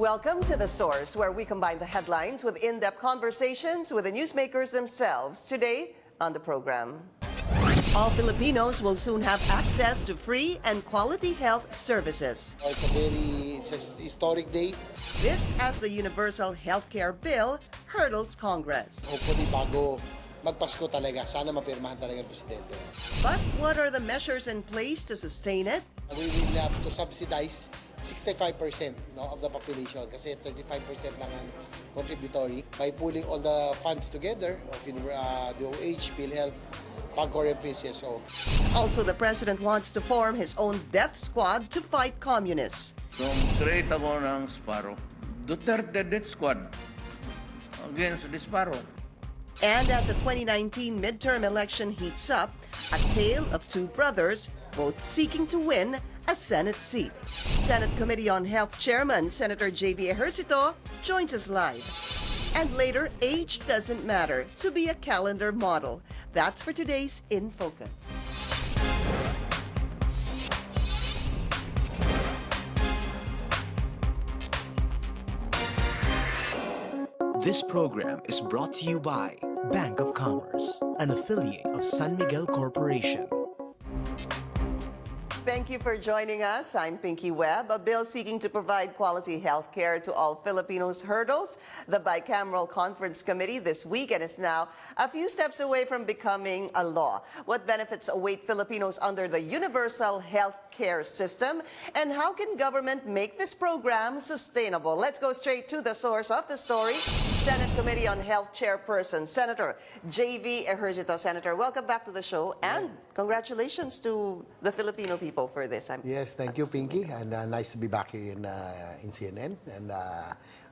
Welcome to The Source, where we combine the headlines with in-depth conversations with the newsmakers themselves. Today on the program, all Filipinos will soon have access to free and quality health services. It's a historic day. This as the Universal Healthcare Bill hurdles Congress. Hopefully bago magpasko talaga, sana mapirmahan talaga ng Presidente. But what are the measures in place to sustain it? We will have to subsidize 65% of the population kasi 35% lang ang contributory by pooling all the funds together of DOH, PhilHealth, PAGCOR, and PCSO. Also, the president wants to form his own death squad to fight communists. Nung create ako ng Sparrow, Duterte Death Squad against the Sparrow. And as the 2019 midterm election heats up, a tale of two brothers, both seeking to win a Senate seat. Senate Committee on Health Chairman Senator Ejercito joins us live. And later, age doesn't matter to be a calendar model. That's for today's In Focus. This program is brought to you by Bank of Commerce, an affiliate of San Miguel Corporation. Thank you for joining us. I'm Pinky Webb. A bill seeking to provide quality health care to all Filipinos hurdles the bicameral conference committee this week and is now a few steps away from becoming a law. What benefits await Filipinos under the universal health care system, and how can government make this program sustainable? Let's go straight to the source of the story. Senate Committee on Health Chairperson, Senator J.V. Ejercito. Senator, welcome back to the show, and congratulations to the Filipino people for this. Yes, thank you, Pinky, and nice to be back here in CNN, and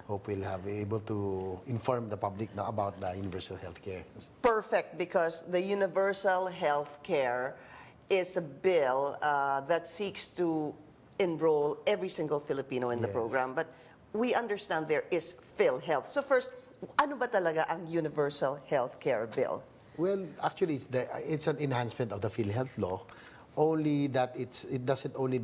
hope we'll have able to inform the public now about the universal health care. Perfect, because the universal health care is a bill that seeks to enroll every single Filipino in the program, but we understand there is PhilHealth. So first, ano ba talaga ang universal health care bill? Well, actually, it's an enhancement of the PhilHealth law. Only that it doesn't only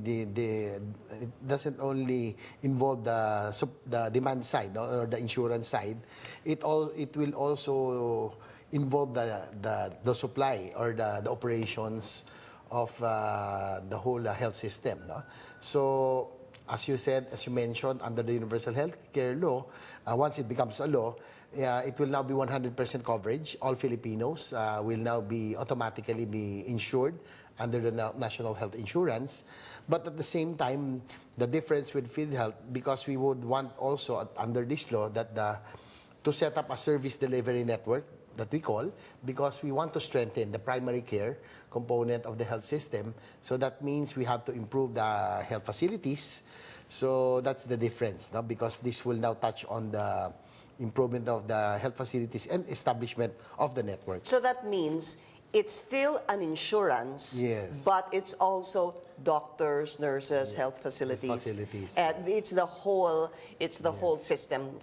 involve the demand side or the insurance side. It will also involve the supply or the operations of the whole health system. No? So, as you said, as you mentioned, under the universal health care law, once it becomes a law, it will now be 100% coverage. All Filipinos will now automatically be insured under the National Health Insurance. But at the same time, the difference with PhilHealth, because we would want also under this law that to set up a service delivery network that we call, because we want to strengthen the primary care component of the health system. So that means we have to improve the health facilities. So that's the difference, no? Because this will now touch on the improvement of the health facilities and establishment of the network. So that means it's still an insurance, but it's also doctors, nurses, health facilities, and it's the whole whole system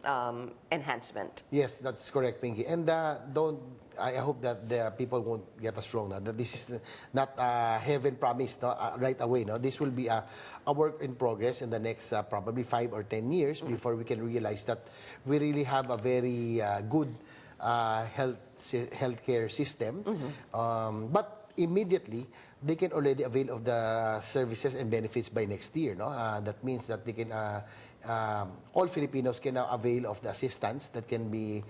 enhancement. Yes, that's correct, Pinky. And I hope that the people won't get us wrong now, that this is not heaven promised right away. No, this will be a work in progress in the next probably 5 or 10 years before we can realize that we really have a very good healthcare system. But immediately, they can already avail of the services and benefits by next year. No? That means that they can, all Filipinos can now avail of the assistance that can be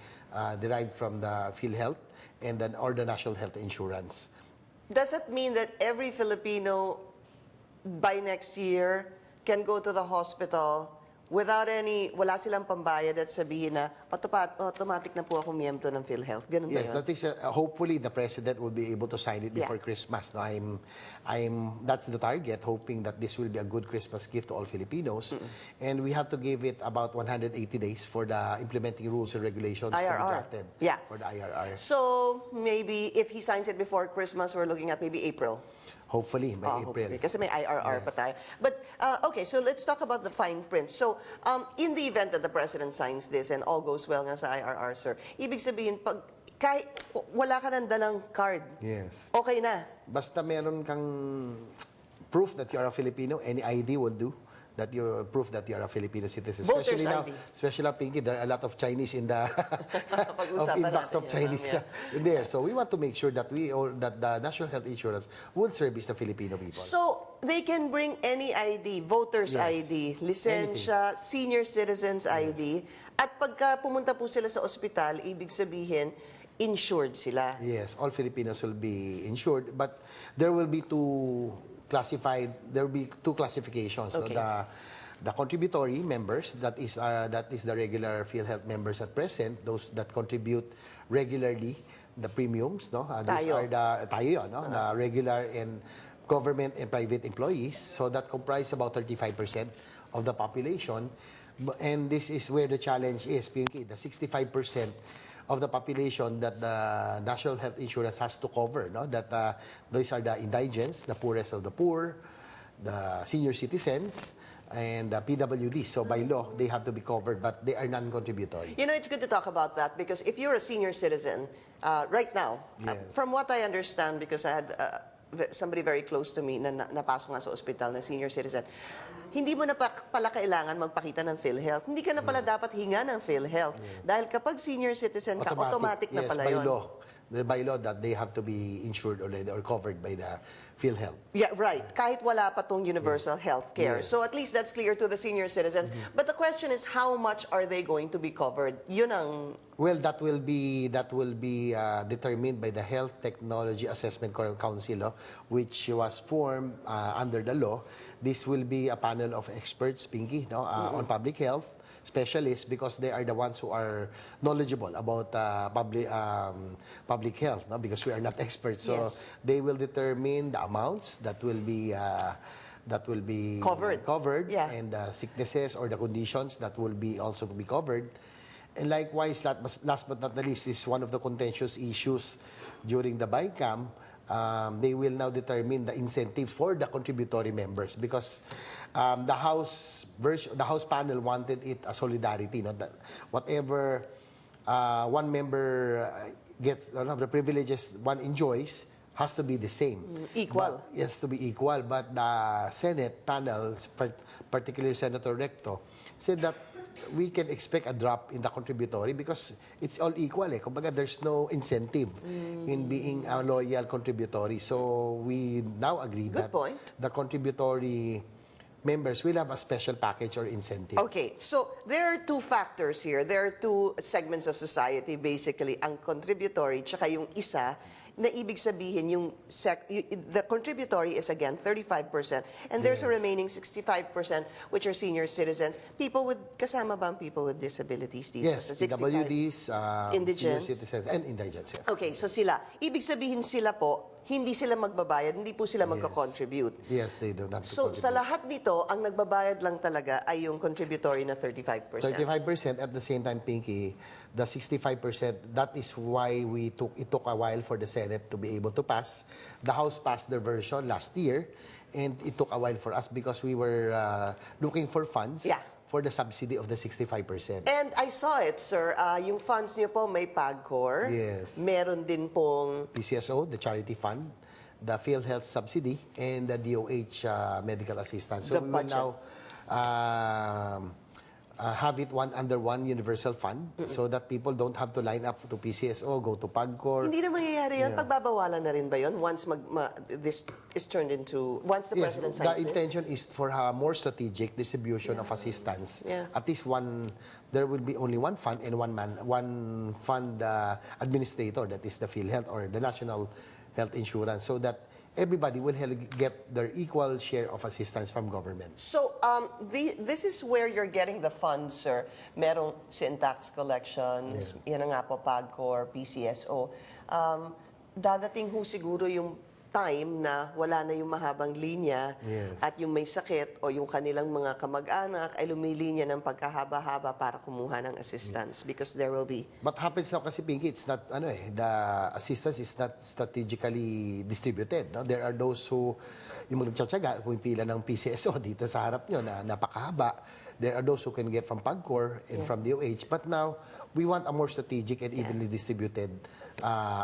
derived from the PhilHealth and then or the National Health Insurance. Does it mean that every Filipino by next year can go to the hospital without wala silang pambayad at sabihin na automatic na po ako miyembro ng PhilHealth? Ganun ba yun? That is hopefully the president will be able to sign it before Christmas. No, that's the target, hoping that this will be a good Christmas gift to all Filipinos. And we have to give it about 180 days for the implementing rules and regulations to be drafted for the IRR. So maybe if he signs it before Christmas, we're looking at maybe April. Hopefully, by April. Hopefully, kasi may IRR pa tayo. But, okay, so let's talk about the fine print. So, in the event that the President signs this and all goes well nga sa IRR, sir, ibig sabihin, kahit wala ka ng dalang card, okay na? Basta meron kang proof that you are a Filipino, any ID will do. that you're proof that you're a Filipino citizen. Voters Especially now, ID. especially Pinky, there are a lot of Chinese in the Pag-usapan influx natin of yan, Chinese mamaya. in there. So we want to make sure that that the National Health Insurance would service the Filipino people. So, they can bring any ID, voter's Yes. ID, lisensya, senior citizens ID, at pagka pumunta po sila sa ospital, ibig sabihin, insured sila. Yes, all Filipinos will be insured, but there will be two classifications. So Okay. the contributory members, that is the regular PhilHealth members at present, those that contribute regularly the premiums, no? These Tayo. are tayo yun, no? The regular and government and private employees. So that comprise about 35% of the population. And this is where the challenge is, Pinky, the 65% of the population that the National Health Insurance has to cover, no? That these are the indigents, the poorest of the poor, the senior citizens, and the PWDs. So by law, they have to be covered, but they are non-contributory. You know, it's good to talk about that because if you're a senior citizen, right now, Yes. from what I understand, because I had somebody very close to me na napasok nga sa ospital na senior citizen, hindi mo na pala kailangan magpakita ng PhilHealth. Hindi ka na pala dapat hinga ng PhilHealth. Dahil kapag senior citizen ka, automatic na yes, pala by yun. law. By law that they have to be insured already or covered by the PhilHealth. Yeah, right. Kahit wala pa tong universal health care. Yes. So at least that's clear to the senior citizens. But the question is, how much are they going to be covered? Yun ang... Well, that will be determined by the Health Technology Assessment Council, no, which was formed under the law. This will be a panel of experts, Pinky, no, on public health specialists, because they are the ones who are knowledgeable about public health, no, because we are not experts. So Yes. they will determine the amounts that will be covered, Yeah. and the sicknesses or the conditions that will be also be covered. And likewise, last but not the least, is one of the contentious issues during the BICAM. They will now determine the incentive for the contributory members, because the House panel wanted it a solidarity, no? That whatever one member gets, the privileges one enjoys has to be the same. Equal. But, yes, to be equal. But the Senate panel, particularly Senator Recto, said that we can expect a drop in the contributory because it's all equal. Kumbaga, there's no incentive in being a loyal contributory. So we now agree Good that point. the contributory members will have a special package or incentive. Okay, so there are two factors here. There are two segments of society, basically. Ang contributory, tsaka yung isa, na ibig sabihin the contributory is again 35%, and there's a remaining 65%, which are senior citizens. Kasama ba ang people with disabilities dito? Yes, Sa 65? PWDs, Indigents. senior citizens, and indigents, yes. Okay, so sila. Ibig sabihin sila po, hindi sila magbabayad, hindi po sila magka-contribute. Yes, they don't have to So, sa contribute. lahat nito, ang nagbabayad lang talaga ay yung contributory na 35%. 35%. At the same time, Pinky, the 65%, that is why it took a while for the Senate to be able to pass. The House passed their version last year, and it took a while for us because we were looking for funds Yeah. for the subsidy of the 65%. And I saw it, sir. Yung funds niyo po may PAGCOR. Yes. Meron din pong... PCSO, the charity fund, the PhilHealth subsidy, and the DOH medical assistance. So The we will budget. now have it under one universal fund so that people don't have to line up to PCSO, go to PAGCOR. Hindi na mangyayari yun. Pagbabawalan na rin ba yun once this is turned into... Once the Yes, President the signs this? intention is for a more strategic distribution of assistance. Yeah. At least there will be only one fund and one fund administrator, that is the PhilHealth or the National Health Insurance, so that everybody will get their equal share of assistance from government. So, this is where you're getting the funds, sir. Merong sin tax collections, yan na nga po, PAGCOR, PCSO. Dadating ho siguro yung time na wala na yung mahabang linya Yes. at yung may sakit o yung kanilang mga kamag-anak ay lumilinya ng pagkahaba-haba para kumuha ng assistance because there will be... But happens now kasi, Pinky, it's not, the assistance is not strategically distributed. No? There are those who, yung magtsatsaga, pumipila ng PCSO dito sa harap nyo na napakahaba. There are those who can get from PAGCOR and from DOH. But now, we want a more strategic and evenly distributed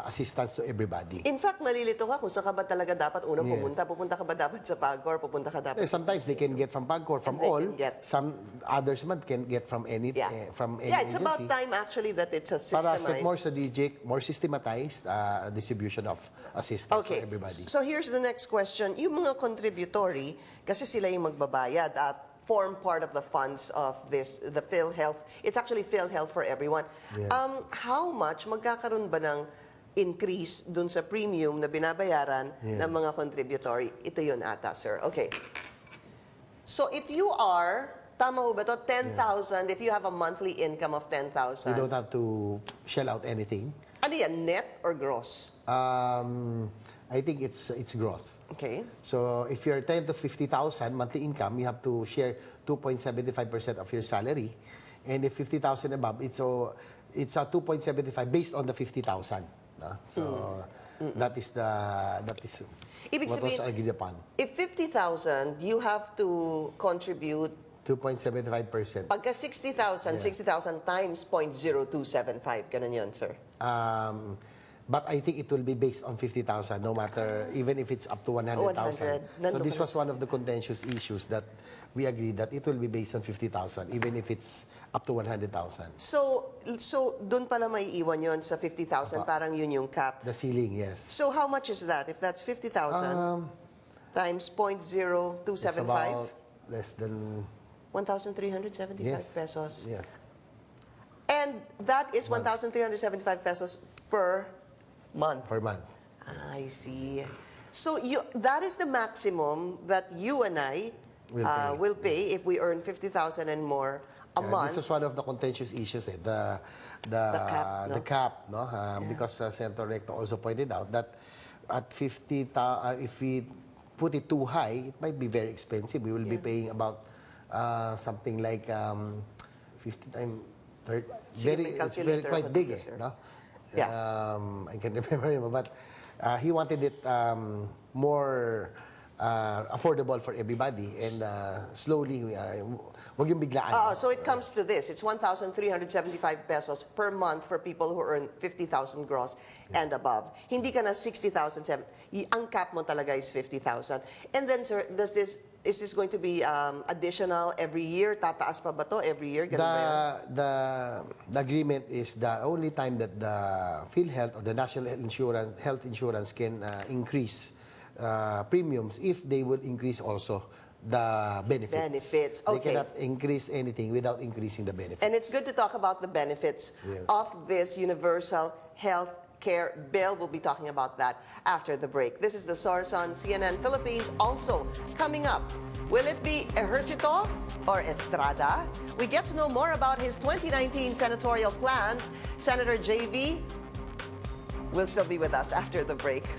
assistance to everybody. In fact, malilito ka kung saan ka ba talaga dapat unang Yes. pupunta. Pupunta ka ba dapat sa PAGCOR? Pupunta ka dapat... Sometimes they can get from PAGCOR, from And they all. can get- Some others man can get from any from any Yeah, it's agency. about time actually that it's a Para systemized... more strategic, more systematized distribution of assistance for everybody. So here's the next question. Yung mga contributory, kasi sila yung magbabayad at form part of the funds of this, the PhilHealth. It's actually PhilHealth for everyone. Yes. How much magkakaroon ba ng increase dun sa premium na binabayaran ng mga contributory? Ito yun ata, sir. Okay. So if you are, tama ho ba to, 10,000, if you have a monthly income of 10,000, You don't have to shell out anything. ano yan, net or gross? I think it's gross. Okay. So if you're 10 to 50,000 monthly income, you have to share 2.75% of your salary. And if 50,000 above, it's a 2.75 based on the 50,000. No? So that is Ibig what was sabihin, agreed upon. if 50,000, you have to contribute, 2.75%. pagka 60,000, 60,000 times 0.0275, ganun yun, sir. But I think it will be based on 50,000, no matter, even if it's up to 100,000. 100. So Nandun this ka na. was one of the contentious issues that we agreed that it will be based on 50,000, even if it's up to 100,000. So doon pala may iwan yun sa 50,000, parang yun yung cap. The ceiling, yes. So how much is that? If that's 50,000 times It's 0.0275, about less than, 1,375 yes. pesos. Yes. And that is 1,375 pesos per month. Per month. I see. So that is the maximum that you and I Will pay. will pay if we earn 50,000 and more a month. This was one of the contentious issues, the cap, no? the cap, no? Because Senator Recto also pointed out that at 50, if we put it too high, it might be very expensive. We will be paying about something like 50 times 30. Sige, may It's very calculator quite ako big, dito, sir. no? Yeah. I can't remember him, but he wanted it more affordable for everybody, and slowly, wag yung biglaan. So it comes to this. It's 1,375 pesos per month for people who earn 50,000 gross and above. Hindi ka na 60,000. Ang cap mo talaga is 50,000. And then, sir, is this going to be additional every year? Tataas pa ba to every year? Ganun ba yun? The agreement is the only time that the PhilHealth or the National Health Insurance can increase premiums if they will increase also the benefits. Benefits, They okay. cannot increase anything without increasing the benefits. And it's good to talk about the benefits of this universal health care bill. We'll be talking about that after the break. This is the source on CNN Philippines. Also, coming up, will it be Ejercito or Estrada? We get to know more about his 2019 senatorial plans. Senator JV will still be with us after the break.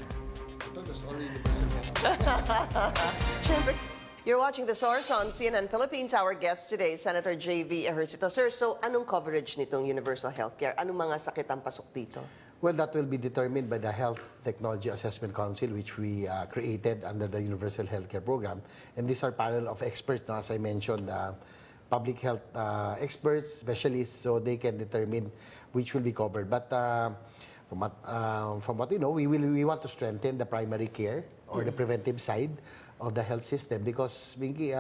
Siyempre, you're watching The Source on CNN Philippines. Our guest today is Senator JV Ejercito. Sir, so anong coverage nitong universal healthcare? Anong mga sakit ang pasok dito? Well, that will be determined by the Health Technology Assessment Council, which we created under the Universal Healthcare Program. And these are panel of experts, no, as I mentioned, public health experts, specialists, so they can determine which will be covered. But from what you know, we want to strengthen the primary care or the preventive side of the health system, because we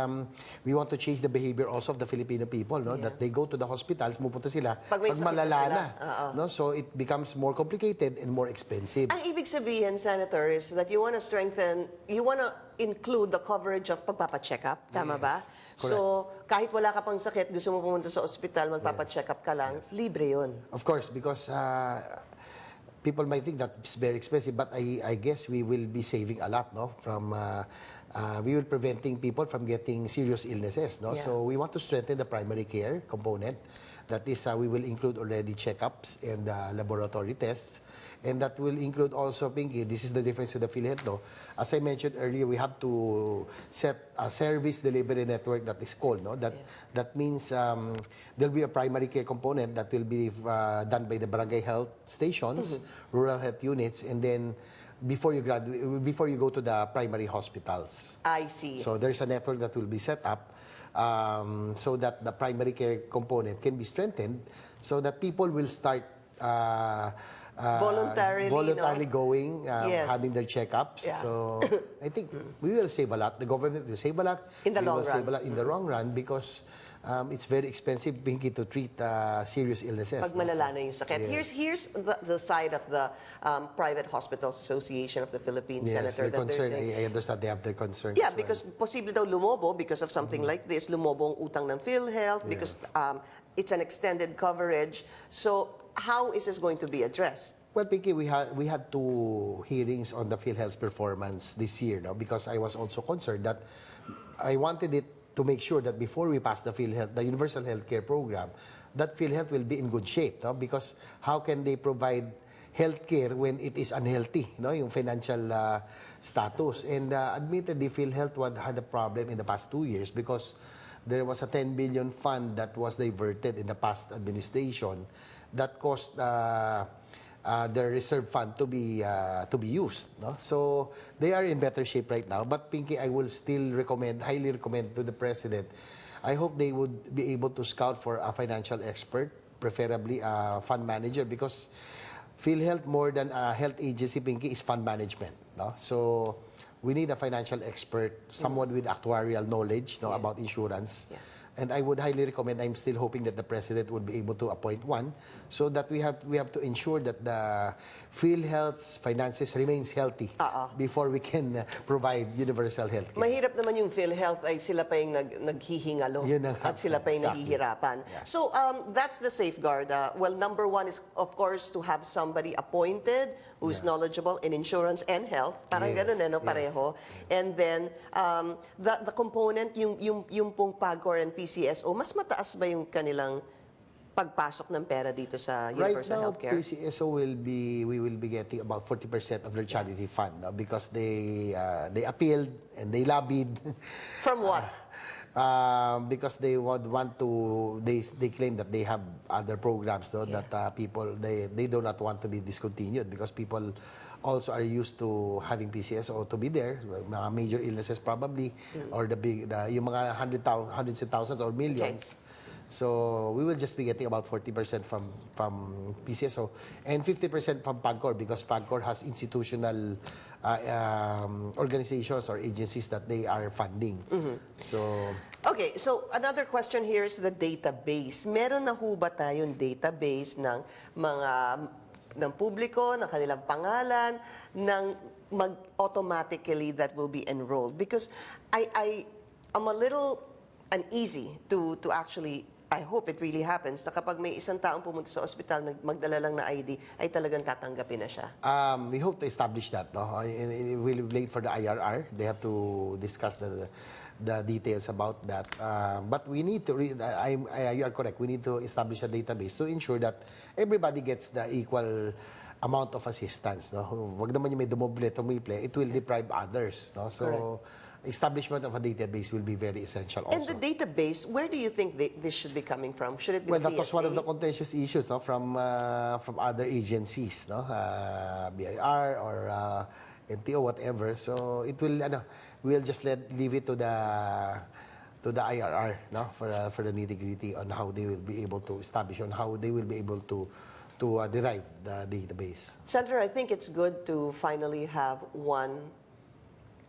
want to change the behavior also of the Filipino people, no? That they go to the hospitals, pupunta sila Pag may sakit na malala sila. na, no? So it becomes more complicated and more expensive. Ang ibig sabihin, Senator, is that you want to strengthen, you want to include the coverage of pagpapacheck-up, tama ba? Correct. So, kahit wala ka pang sakit, gusto mo pumunta sa ospital, magpapacheck-up ka lang, libre yun. Of course, because people might think that it's very expensive, but I guess we will be saving a lot, no? From we will preventing people from getting serious illnesses, no? Yeah. So we want to strengthen the primary care component. That is, we will include already checkups and laboratory tests. And that will include also, Pinky, this is the difference with the PhilHealth, no? As I mentioned earlier, we have to set a service delivery network that is called, no? That means there'll be a primary care component that will be done by the barangay health stations, rural health units, and then before you go to the primary hospitals. I see. So there's a network that will be set up so that the primary care component can be strengthened, so that people will start Voluntarily, going, Yes. having their checkups. Yeah. So I think we will save a lot. The government will save a lot. In the We long will save run. a lot in the long run because it's very expensive, Pinky, to treat serious illnesses. Pag malala na yung sakit. Yes. Here's the side of the Private Hospitals Association of the Philippines, Yes, Senator, their that they're concern. saying, I understand they have their concerns. yeah, as well. because posible daw lumobo because of something like this, lumobo ang utang ng PhilHealth because it's an extended coverage. So how is this going to be addressed? Well, Pinky, we had 2 hearings on the PhilHealth's performance this year, no? Because I was also concerned that I wanted it to make sure that before we pass the PhilHealth, the Universal Healthcare Program, that PhilHealth will be in good shape, no? Because how can they provide healthcare when it is unhealthy, no? Yung financial status. And admittedly, PhilHealth had a problem in the past 2 years because there was a 10 billion fund that was diverted in the past administration that caused their reserve fund to be used. No? So they are in better shape right now. But Pinky, I will still highly recommend to the President, I hope they would be able to scout for a financial expert, preferably a fund manager, because PhilHealth, more than a health agency, Pinky, is fund management. No? So we need a financial expert, someone with actuarial knowledge, no, about insurance. Yeah. And I would highly recommend, I'm still hoping that the President would be able to appoint one, so that we have to ensure that the PhilHealth's finances remains healthy before we can provide universal health care. Mahirap naman yung PhilHealth ay sila pa yung naghihingalo Yun na nga. at sila pa yung Exactly. naghihirapan. Yeah. So that's the safeguard. Well, number one is, of course, to have somebody appointed who's knowledgeable in insurance and health. Parang Yes, ganun, no? yes. Pareho. And then, the component, yung pong PAGCOR and PCSO, mas mataas ba yung kanilang pagpasok ng pera dito sa Right Universal now, Healthcare? PCSO we will be getting about 40% of their charity fund, no? Because they appealed and they lobbied. From what? Because they would want to, they claim that they have other programs, no, that people, they do not want to be discontinued because people also are used to having PCSO to be there, mga major illnesses probably, or yung mga hundreds of thousands or millions. So we will just be getting about 40% from PCSO and 50% from PAGCOR, because PAGCOR has institutional organizations or agencies that they are funding. So Okay, so another question here is the database. Meron na ho ba tayong database ng mga ng publiko, ng kanilang pangalan, ng automatically that will be enrolled? Because I am a little uneasy to actually, I hope it really happens, na kapag may isang taong pumunta sa ospital, magdala lang na ID, ay talagang tatanggapin na siya. we hope to establish that. No? It will be late for the IRR. They have to discuss the details about that. But we need to, you are correct, we need to establish a database to ensure that everybody gets the equal amount of assistance. No? Wag naman yung may dumoble, tumiple, it will deprive others. No? So, establishment of a database will be very essential also. And the database, where do you think this should be coming from? Should it be Well, that was one of the PSA? contentious issues, no, from other agencies, no, BIR or NTO, whatever. So it will, we'll just leave it to the IRR, no, for the nitty-gritty on how they will be able to establish, on how they will be able to derive the database. Senator, I think it's good to finally have one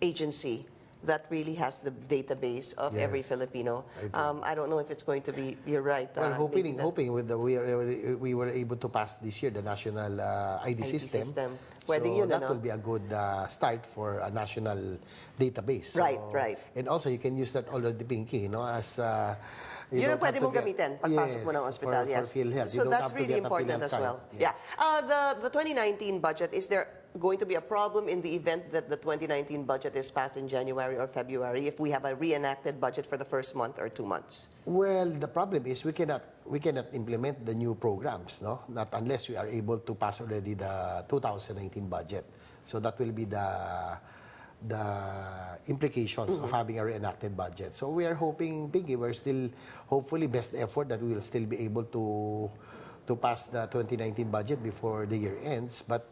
agency that really has the database of every Yes, Filipino. I agree. I don't know if it's going to be, you're right. Well, maybe hoping with we were able to pass this year the national ID system. Pwedeng So yun, that ano? will be a good start for a national database. So, Right. And also you can use that already, Pinky, as you Yun ang don't have pwede to mong get- gamitin pagpasok mo ng Yes, ospital. for PhilHealth. You So don't that's have to really get a important PhilHealth as well. card. Yes. The 2019 budget, is there going to be a problem in the event that the 2019 budget is passed in January or February if we have a reenacted budget for the first month or 2 months? Well, the problem is we cannot implement the new programs, no? Not unless we are able to pass already the 2019 budget. So that will be the implications of having a reenacted budget. So we are hoping, Piggy, we're still hopefully best effort that we will still be able to pass the 2019 budget before the year ends. But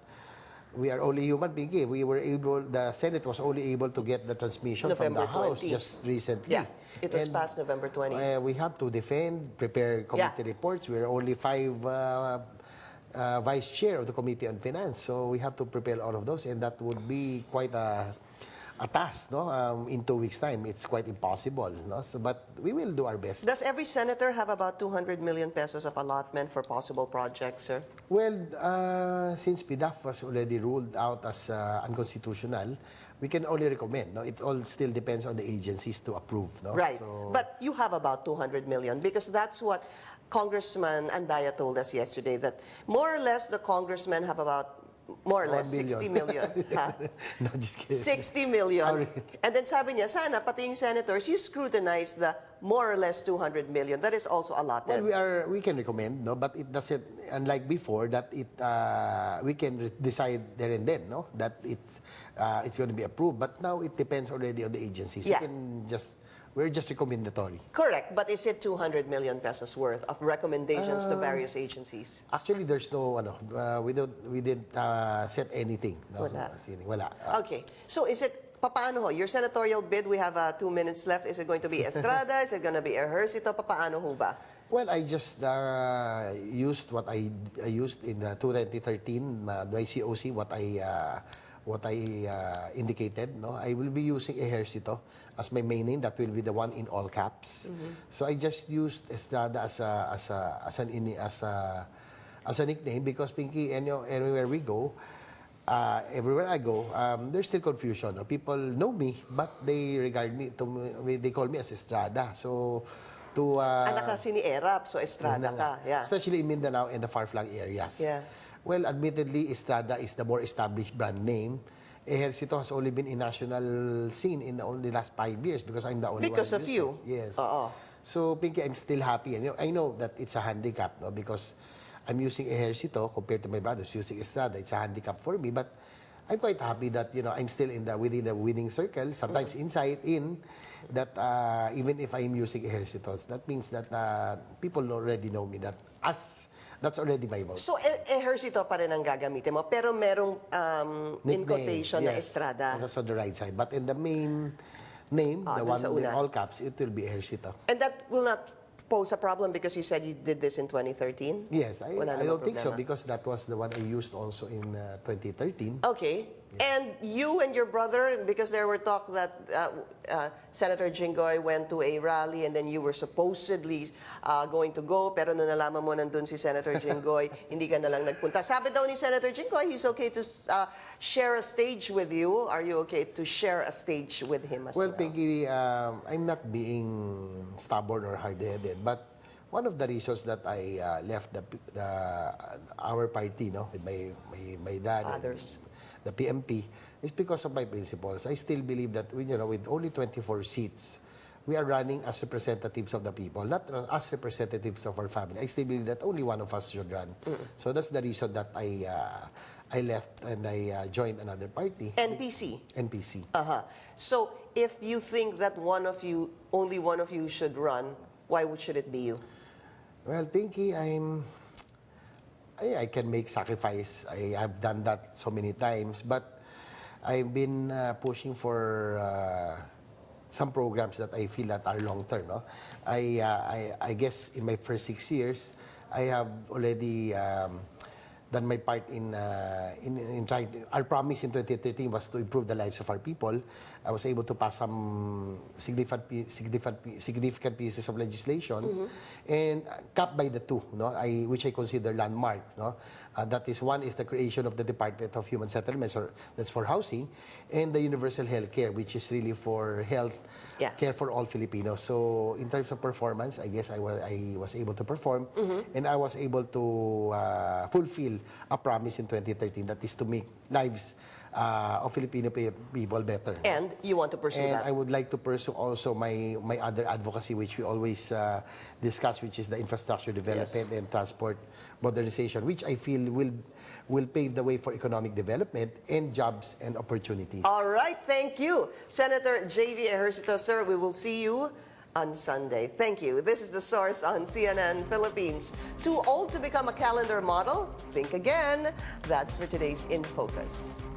we are only human being. The Senate was only able to get the transmission from the November House 20. just recently. Yeah, it was And, passed November 20. we have to defend, prepare committee reports. We're only 5 vice chair of the Committee on Finance, so we have to prepare all of those, and that would be quite a task, no? In 2 weeks' time, it's quite impossible, no? So, but we will do our best. Does every senator have about 200 million pesos of allotment for possible projects, sir? Well, since PDAF was already ruled out as unconstitutional, we can only recommend. No, it all still depends on the agencies to approve. No, Right. So, But you have about 200 million because that's what Congressman Andaya told us yesterday, that more or less the congressmen have about more or 1 less 60 billion. million. Ha? no, just kidding. 60 million. Oh, really? And then sabi niya, sana pati yung senators, you scrutinize the more or less 200 million. That is also allotted. Well, we can recommend, no, but it doesn't. Unlike before, that we can decide there and then, no, that it's going to be approved. But now it depends already on the agencies. Yeah. We're just recommendatory. Correct. But is it 200 million pesos worth of recommendations to various agencies? Actually, there's no, we didn't set anything. No, Wala. Wala. Okay. So is it, papaano ho? Your senatorial bid, we have 2 minutes left. Is it going to be Estrada? Is it going to be Ejercito? Papaano ho ba? Well, I just used what I used in 2013, my COC, what I indicated. No, I will be using Ejercito as my main name. That will be the one in all caps. So I just used Estrada as a nickname because Pinky, anywhere we go, everywhere I go, there's still confusion. No? People know me, but they regard me they call me as Estrada. So Anak kasi ni Erap, so Estrada ka. Yeah. especially in Mindanao and the far-flung areas. Yeah. Well, admittedly, Estrada is the more established brand name. Ejercito has only been in national scene in the only last 5 years because I'm the only Because one. of you? Yes. Oo. So, Pinky, I'm still happy. And I know that it's a handicap, no, because I'm using Ejercito compared to my brothers using Estrada. It's a handicap for me, but I'm quite happy that I'm still within the winning circle. Sometimes inside that even if I'm using Ejercitos, that means that people already know me. That's already my vote. So Ejercito pa rin ang gagamitin mo, pero merong in Nickname, quotation na yes. Estrada. That's on the right side. But in the main name, the dun one sa in una. all caps, it will be Ejercito. And that will not pose a problem because you said you did this in 2013? Yes, I Wala namang don't think so problema. because that was the one I used also in 2013. Okay. And you and your brother, because there were talk that Senator Jinggoy went to a rally and then you were supposedly going to go, pero nung nalaman mo nandun si Senator Jinggoy, hindi ka na lang nagpunta. Sabi daw ni Senator Jinggoy, he's okay to share a stage with you. Are you okay to share a stage with him as well? Well, Peggy, I'm not being stubborn or hard-headed, but one of the reasons that I left our party, no, with my dad, Others. the PMP, is because of my principles. I still believe that with only 24 seats, we are running as representatives of the people, not as representatives of our family. I still believe that only one of us should run. So that's the reason that I left and I joined another party. NPC. NPC. Uh-huh. So if you think that only one of you should run, why should it be you? Well, Pinky, I can make sacrifice. I have done that so many times, but I've been pushing for some programs that I feel that are long term. No, I guess in my first 6 years, I have already done my part in trying. Our promise in 2013 was to improve the lives of our people. I was able to pass some significant pieces of legislation, and capped by the two, which I consider landmarks. That is, one is the creation of the Department of Human Settlements, or that's for housing, and the universal health care, which is really for health care for all Filipinos. So in terms of performance, I guess I was able to perform, and I was able to fulfill a promise in 2013, that is to make lives of Filipino people better. And you want to pursue And that? I would like to pursue also my other advocacy, which we always discuss, which is the infrastructure development and transport modernization, which I feel will pave the way for economic development and jobs and opportunities. All right, thank you. Senator J.V. Ejercito, sir, we will see you on Sunday. Thank you. This is The Source on CNN Philippines. Too old to become a calendar model? Think again. That's for today's In Focus.